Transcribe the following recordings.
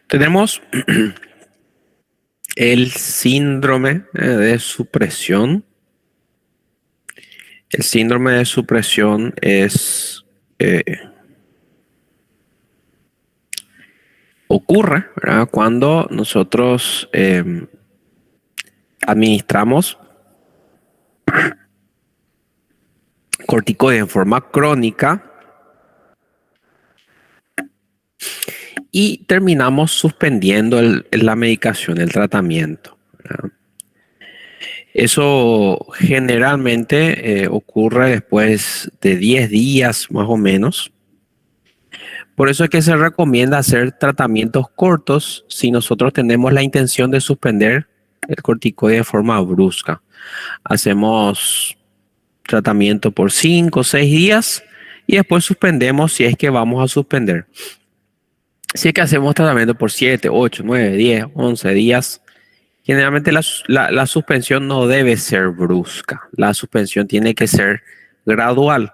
Tenemos el síndrome de supresión. El síndrome de supresión ocurre, ¿verdad?, cuando nosotros administramos corticoides en forma crónica y terminamos suspendiendo la medicación, el tratamiento, ¿verdad? Eso generalmente ocurre después de 10 días más o menos. Por eso es que se recomienda hacer tratamientos cortos si nosotros tenemos la intención de suspender el corticoide de forma brusca. Hacemos tratamiento por 5 o 6 días y después suspendemos si es que vamos a suspender. Si es que hacemos tratamiento por 7, 8, 9, 10, 11 días, generalmente la suspensión no debe ser brusca. La suspensión tiene que ser gradual.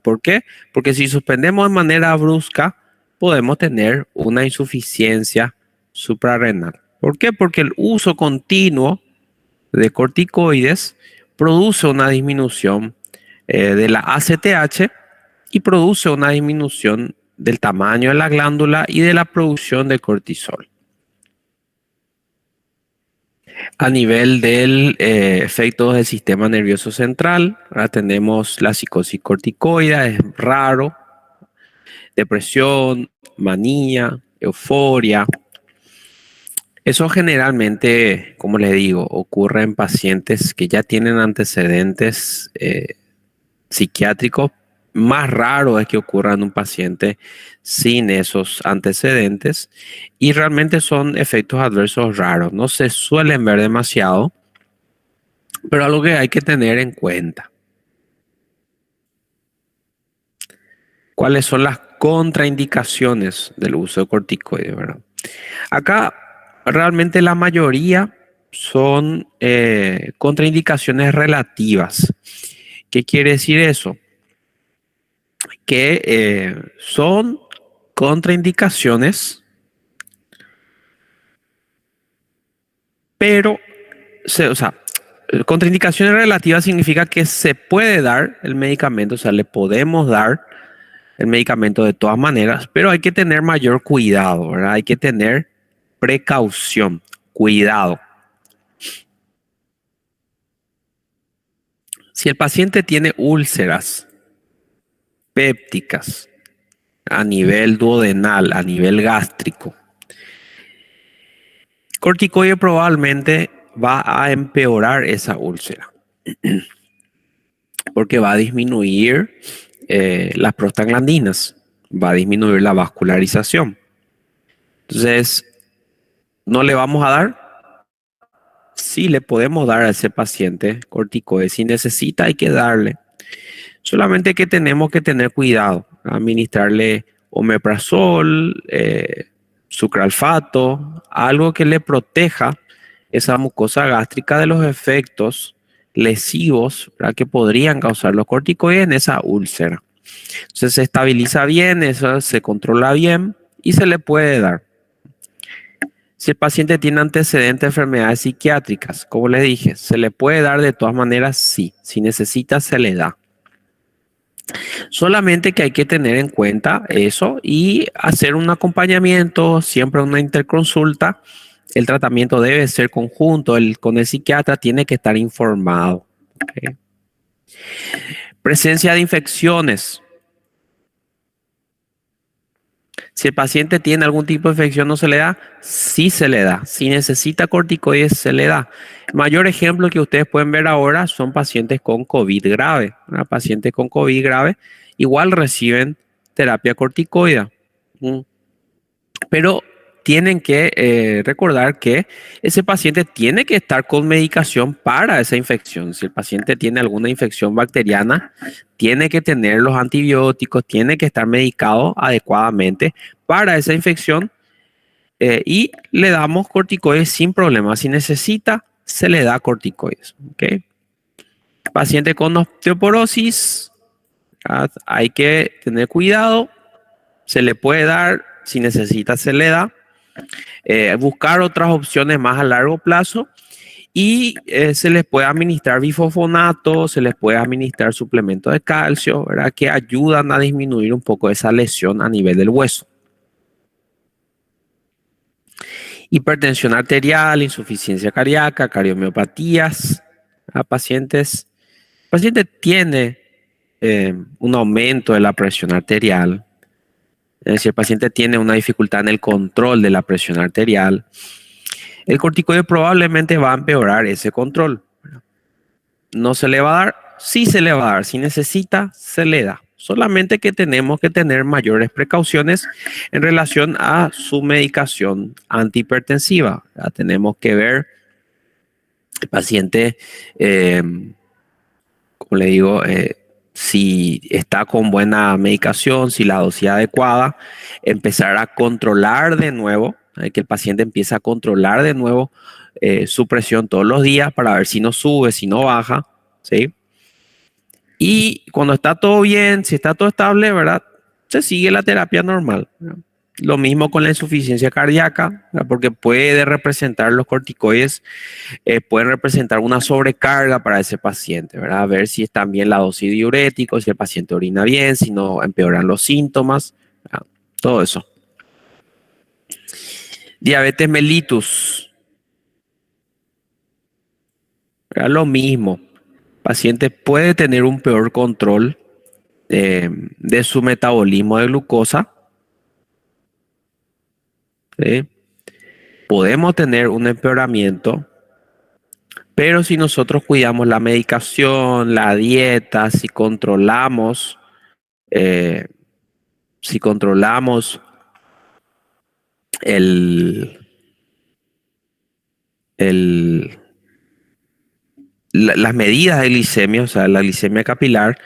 ¿Por qué? Porque si suspendemos de manera brusca, podemos tener una insuficiencia suprarrenal. ¿Por qué? Porque el uso continuo de corticoides produce una disminución de la ACTH y produce una disminución del tamaño de la glándula y de la producción de cortisol. A nivel del efecto del sistema nervioso central, ahora tenemos la psicosis corticoide, es raro, depresión, manía, euforia. Eso generalmente, como les digo, ocurre en pacientes que ya tienen antecedentes psiquiátricos. Más raro es que ocurra en un paciente sin esos antecedentes y realmente son efectos adversos raros. No se suelen ver demasiado, pero algo que hay que tener en cuenta. ¿Cuáles son las contraindicaciones del uso de corticoides, verdad? Acá realmente la mayoría son contraindicaciones relativas. ¿Qué quiere decir eso? Que son contraindicaciones, pero, contraindicaciones relativas significa que se puede dar el medicamento, o sea, le podemos dar el medicamento de todas maneras, pero hay que tener mayor cuidado, ¿verdad? Hay que tener precaución, cuidado. Si el paciente tiene úlceras pépticas a nivel duodenal, a nivel gástrico, corticoide probablemente va a empeorar esa úlcera porque va a disminuir las prostaglandinas, va a disminuir la vascularización. Entonces, no le vamos a dar. Sí, le podemos dar a ese paciente corticoides. Si necesita, hay que darle. Solamente que tenemos que tener cuidado. Administrarle omeprazol, sucralfato, algo que le proteja esa mucosa gástrica de los efectos lesivos, ¿verdad?, que podrían causar los corticoides en esa úlcera. Entonces se estabiliza bien, eso se controla bien y se le puede dar. Si el paciente tiene antecedentes de enfermedades psiquiátricas, como les dije, ¿se le puede dar de todas maneras? Sí. Si necesita, se le da. Solamente que hay que tener en cuenta eso y hacer un acompañamiento, siempre una interconsulta. El tratamiento debe ser conjunto, con el psiquiatra tiene que estar informado. ¿Okay? Presencia de infecciones. Si el paciente tiene algún tipo de infección, ¿no se le da? Sí se le da. Si necesita corticoides, se le da. El mayor ejemplo que ustedes pueden ver ahora son pacientes con COVID grave. Pacientes con COVID grave igual reciben terapia corticoide. Pero tienen que recordar que ese paciente tiene que estar con medicación para esa infección. Si el paciente tiene alguna infección bacteriana, tiene que tener los antibióticos, tiene que estar medicado adecuadamente para esa infección y le damos corticoides sin problema. Si necesita, se le da corticoides. ¿Okay? Paciente con osteoporosis, hay que tener cuidado. Se le puede dar si necesita se le da. Buscar otras opciones más a largo plazo y se les puede administrar bifosfonato, se les puede administrar suplementos de calcio, ¿verdad? Que ayudan a disminuir un poco esa lesión a nivel del hueso. Hipertensión arterial, insuficiencia cardíaca, cardiomiopatías. El paciente tiene un aumento de la presión arterial. Es decir, el paciente tiene una dificultad en el control de la presión arterial. El corticoide probablemente va a empeorar ese control. ¿No se le va a dar? Sí se le va a dar. Si necesita, se le da. Solamente que tenemos que tener mayores precauciones en relación a su medicación antihipertensiva. Ya tenemos que ver el paciente, como le digo, si está con buena medicación, si la dosis es adecuada, empezar a controlar de nuevo, que el paciente empiece a controlar de nuevo su presión todos los días para ver si no sube, si no baja, ¿sí? Y cuando está todo bien, si está todo estable, ¿verdad? Se sigue la terapia normal, ¿verdad? Lo mismo con la insuficiencia cardíaca, ¿verdad? Porque puede representar los corticoides, pueden representar una sobrecarga para ese paciente, ¿verdad? A ver si está bien la dosis de diuréticos, si el paciente orina bien, si no empeoran los síntomas, ¿verdad? Todo eso. Diabetes mellitus, ¿verdad? Lo mismo. El paciente puede tener un peor control de su metabolismo de glucosa. ¿Sí? Podemos tener un empeoramiento, pero si nosotros cuidamos la medicación, la dieta, eh, si controlamos el, el, las medidas de glicemia, o sea, la glicemia capilar,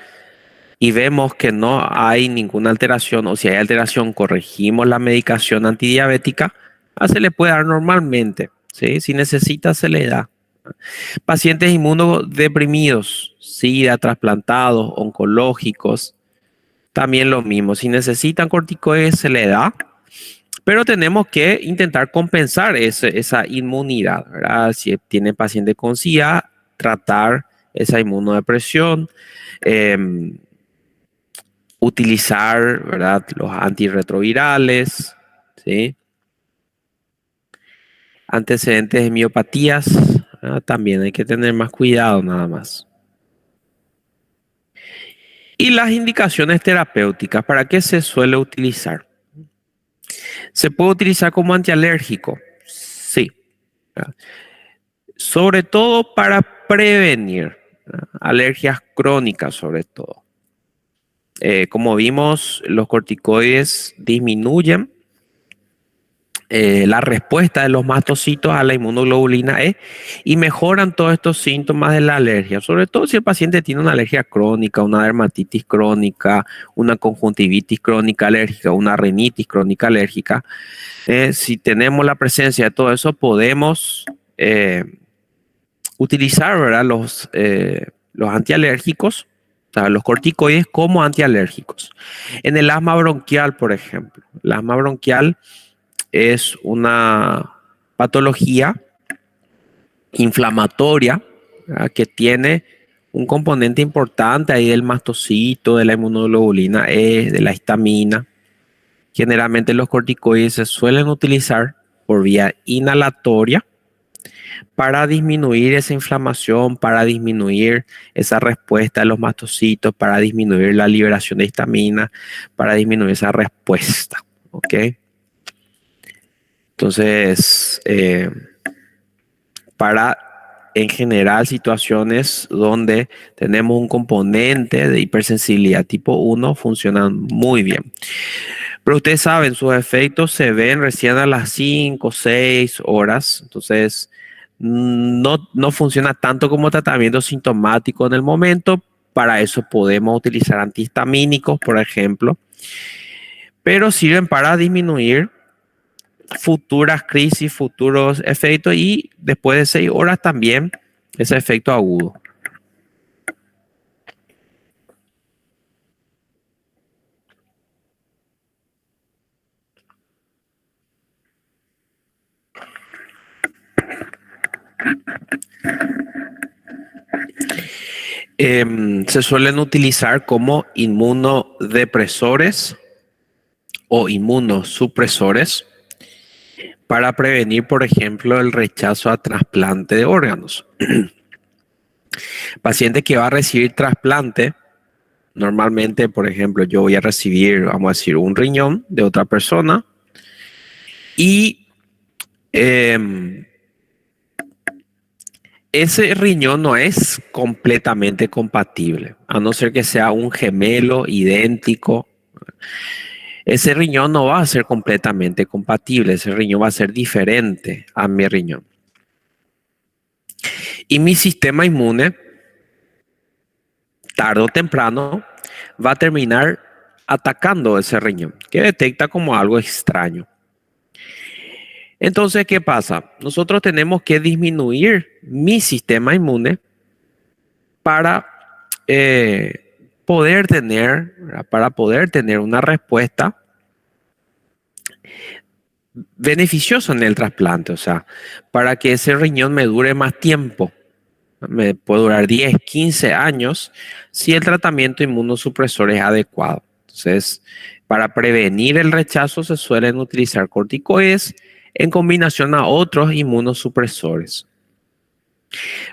y vemos que no hay ninguna alteración, o si hay alteración, corregimos la medicación antidiabética, se le puede dar normalmente, ¿sí? Si necesita, se le da. Pacientes inmunodeprimidos, SIDA, trasplantados, oncológicos, también lo mismo. Si necesitan corticoides, se le da, pero tenemos que intentar compensar esa inmunidad, ¿verdad? Si tiene paciente con SIDA, tratar esa inmunodepresión, eh, utilizar, ¿verdad? Los antirretrovirales, ¿sí? Antecedentes de miopatías, ¿verdad? También hay que tener más cuidado nada más. Y las indicaciones terapéuticas, ¿para qué se suele utilizar? ¿Se puede utilizar como antialérgico? Sí. ¿Verdad? Sobre todo para prevenir, ¿verdad? Alergias crónicas sobre todo. Como vimos, los corticoides disminuyen la respuesta de los mastocitos a la inmunoglobulina E y mejoran todos estos síntomas de la alergia, sobre todo si el paciente tiene una alergia crónica, una dermatitis crónica, una conjuntivitis crónica alérgica, una rinitis crónica alérgica. Si tenemos la presencia de todo eso, podemos utilizar, ¿verdad? Los antialérgicos, o sea, los corticoides como antialérgicos. En el asma bronquial, por ejemplo, el asma bronquial es una patología inflamatoria, ¿verdad? Que tiene un componente importante ahí del mastocito, de la inmunoglobulina E, de la histamina. Generalmente los corticoides se suelen utilizar por vía inhalatoria para disminuir esa inflamación, para disminuir esa respuesta de los mastocitos, para disminuir la liberación de histamina, para disminuir esa respuesta. ¿Ok? Entonces, para en general situaciones donde tenemos un componente de hipersensibilidad tipo 1 funcionan muy bien. Pero ustedes saben, sus efectos se ven recién a las 5 o 6 horas, entonces no funciona tanto como tratamiento sintomático en el momento. Para eso podemos utilizar antihistamínicos, por ejemplo, pero sirven para disminuir futuras crisis, futuros efectos y después de 6 horas también ese efecto agudo. Se suelen utilizar como inmunodepresores o inmunosupresores para prevenir, por ejemplo, el rechazo a trasplante de órganos. Paciente que va a recibir trasplante, normalmente, por ejemplo, yo voy a recibir, vamos a decir, un riñón de otra persona y ese riñón no es completamente compatible, a no ser que sea un gemelo idéntico. Ese riñón no va a ser completamente compatible, ese riñón va a ser diferente a mi riñón. Y mi sistema inmune, tarde o temprano, va a terminar atacando ese riñón, que detecta como algo extraño. Entonces, ¿qué pasa? Nosotros tenemos que disminuir mi sistema inmune para poder tener una respuesta beneficiosa en el trasplante, o sea, para que ese riñón me dure más tiempo. Me puede durar 10, 15 años si el tratamiento inmunosupresor es adecuado. Entonces, para prevenir el rechazo se suelen utilizar corticoides en combinación a otros inmunosupresores.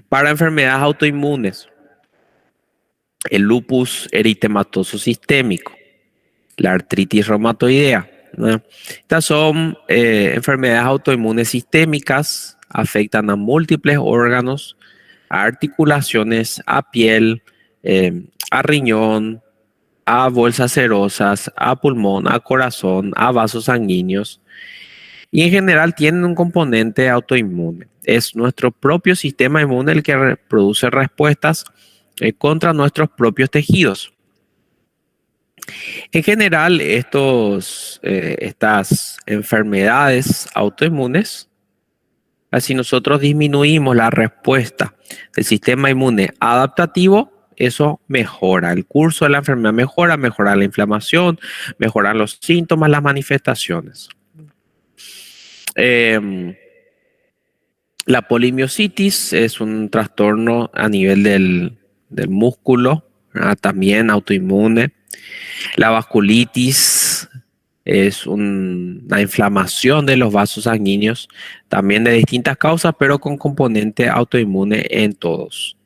Para enfermedades autoinmunes, el lupus eritematoso sistémico, la artritis reumatoidea, ¿no? Estas son enfermedades autoinmunes sistémicas, afectan a múltiples órganos, a articulaciones, a piel, a riñón, a bolsas serosas, a pulmón, a corazón, a vasos sanguíneos y en general tienen un componente autoinmune. Es nuestro propio sistema inmune el que produce respuestas contra nuestros propios tejidos. En general, estas enfermedades autoinmunes, si nosotros disminuimos la respuesta del sistema inmune adaptativo, eso mejora el curso de la enfermedad, mejora la inflamación, mejoran los síntomas, las manifestaciones. La polimiositis es un trastorno a nivel del músculo, también autoinmune. La vasculitis es una inflamación de los vasos sanguíneos, también de distintas causas, pero con componente autoinmune en todos.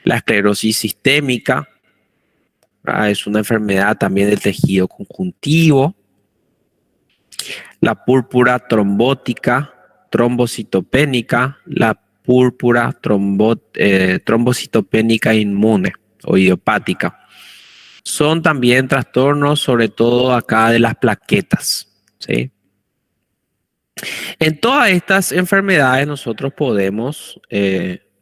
La esclerosis sistémica es una enfermedad también del tejido conjuntivo. La púrpura trombótica, trombocitopénica, la púrpura trombocitopénica inmune o idiopática. Son también trastornos, sobre todo acá de las plaquetas, ¿sí? En todas estas enfermedades nosotros podemos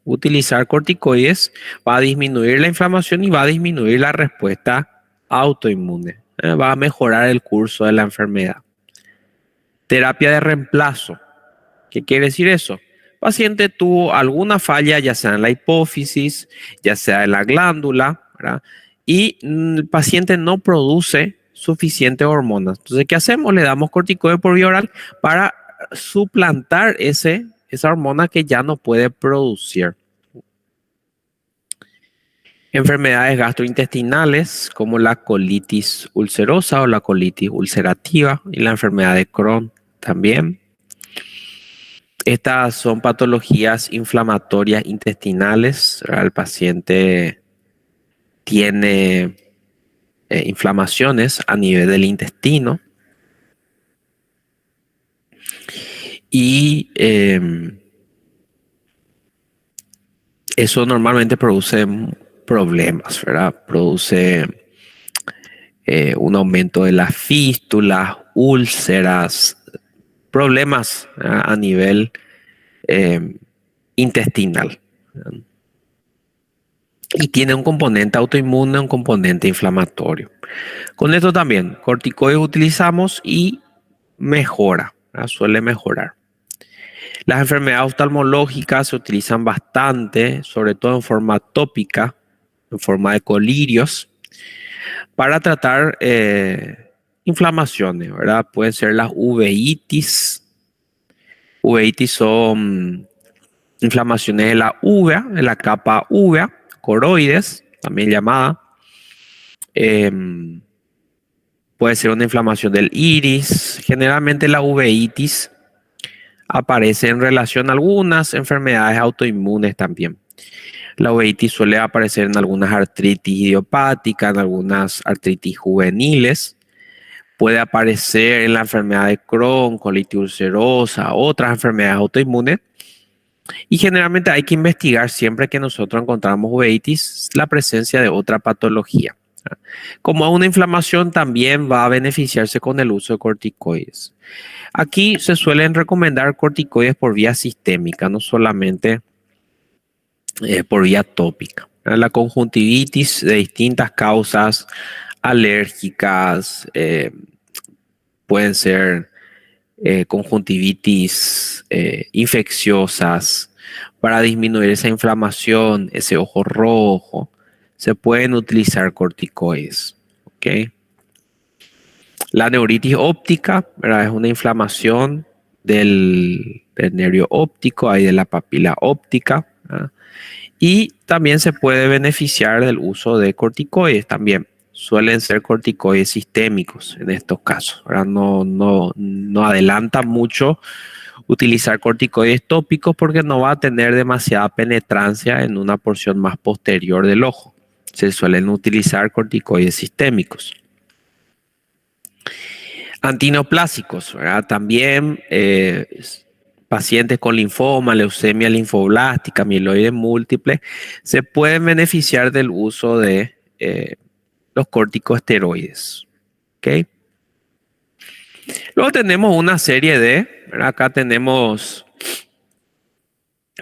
utilizar corticoides, va a disminuir la inflamación y va a disminuir la respuesta autoinmune, va a mejorar el curso de la enfermedad. Terapia de reemplazo. ¿Qué quiere decir eso? El paciente tuvo alguna falla, ya sea en la hipófisis, ya sea en la glándula, ¿verdad? Y el paciente no produce suficientes hormonas. Entonces, ¿qué hacemos? Le damos corticoide por vía oral para suplantar esa hormona que ya no puede producir. Enfermedades gastrointestinales como la colitis ulcerosa o la colitis ulcerativa y la enfermedad de Crohn también. Estas son patologías inflamatorias intestinales. El paciente tiene inflamaciones a nivel del intestino y eso normalmente produce problemas, ¿verdad? Produce un aumento de las fístulas, úlceras, problemas a nivel intestinal. Y tiene un componente autoinmune, un componente inflamatorio. Con esto también, corticoides utilizamos y mejora, ¿verdad? Suele mejorar. Las enfermedades oftalmológicas se utilizan bastante, sobre todo en forma tópica, en forma de colirios, para tratar inflamaciones, ¿verdad? Pueden ser las uveitis. Uveitis son inflamaciones de la uvea, de la capa uvea, coroides, también llamada. Puede ser una inflamación del iris. Generalmente la uveitis aparece en relación a algunas enfermedades autoinmunes también. La uveitis suele aparecer en algunas artritis idiopáticas, en algunas artritis juveniles. Puede aparecer en la enfermedad de Crohn, colitis ulcerosa, otras enfermedades autoinmunes. Y generalmente hay que investigar siempre que nosotros encontramos uveitis la presencia de otra patología. Como es una inflamación, también va a beneficiarse con el uso de corticoides. Aquí se suelen recomendar corticoides por vía sistémica, no solamente por vía tópica. La conjuntivitis de distintas causas alérgicas, pueden ser conjuntivitis infecciosas, para disminuir esa inflamación, ese ojo rojo, se pueden utilizar corticoides. ¿Ok? La neuritis óptica, ¿verdad? Es una inflamación del nervio óptico, ahí de la papila óptica, ¿verdad? Y también se puede beneficiar del uso de corticoides también. Suelen ser corticoides sistémicos en estos casos, ¿verdad? No adelanta mucho utilizar corticoides tópicos porque no va a tener demasiada penetrancia en una porción más posterior del ojo. Se suelen utilizar corticoides sistémicos. Antineoplásicos, ¿verdad? También pacientes con linfoma, leucemia linfoblástica, mieloide múltiple, se pueden beneficiar del uso de los corticosteroides. ¿Ok? Luego tenemos una serie de, ¿verdad? Acá tenemos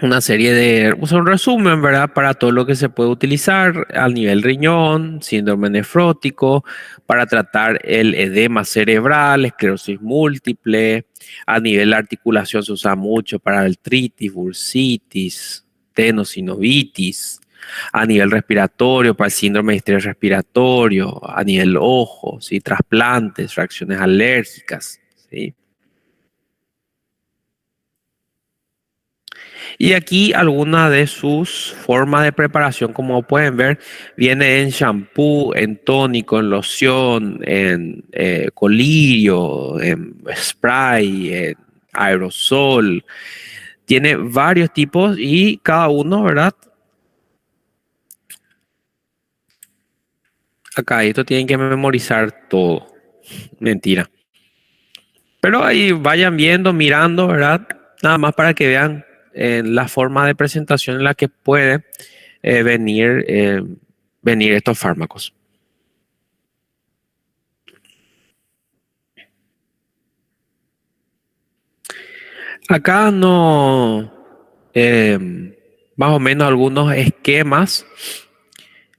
una serie de, o sea, un resumen, ¿verdad? Para todo lo que se puede utilizar a nivel riñón, síndrome nefrótico, para tratar el edema cerebral, esclerosis múltiple. A nivel de articulación se usa mucho para artritis, bursitis, tenosinovitis. A nivel respiratorio, para el síndrome de estrés respiratorio. A nivel ojo, ¿sí? Trasplantes, reacciones alérgicas, ¿sí? Y aquí alguna de sus formas de preparación, como pueden ver, viene en shampoo, en tónico, en loción, en colirio, en spray, en aerosol. Tiene varios tipos y cada uno, ¿verdad? Acá esto tienen que memorizar todo. Mentira. Pero ahí vayan viendo, mirando, ¿verdad? Nada más para que vean la forma de presentación en la que puede venir estos fármacos. Acá no, eh, más o menos algunos esquemas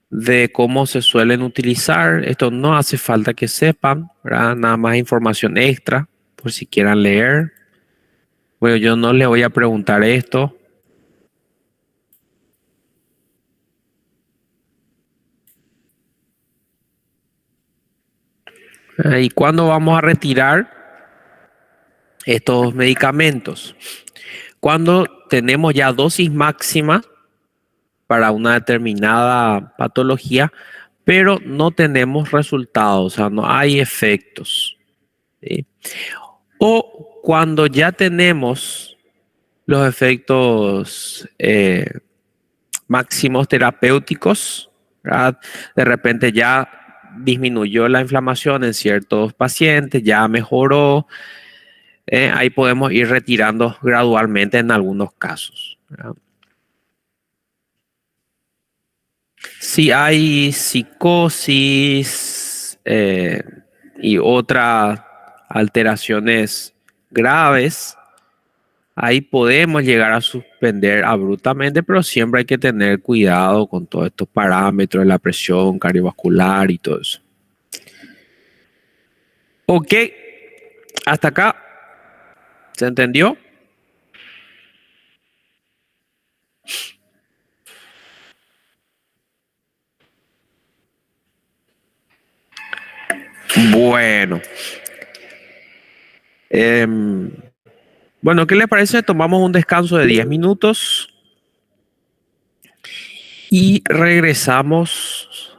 de cómo se suelen utilizar. Esto no hace falta que sepan, ¿verdad? Nada más información extra por si quieran leer. Bueno, yo no le voy a preguntar esto. ¿Y cuándo vamos a retirar estos medicamentos? Cuando tenemos ya dosis máxima para una determinada patología, pero no tenemos resultados, o sea, no hay efectos, ¿sí? O cuando ya tenemos los efectos máximos terapéuticos, ¿verdad? De repente ya disminuyó la inflamación en ciertos pacientes, ya mejoró, ahí podemos ir retirando gradualmente en algunos casos, ¿verdad? Si hay psicosis y otras alteraciones graves, ahí podemos llegar a suspender abruptamente, pero siempre hay que tener cuidado con todos estos parámetros de la presión cardiovascular y todo eso. Ok, hasta acá. ¿Se entendió? Bueno. em, Bueno, ¿qué le parece? Tomamos un descanso de 10 minutos y regresamos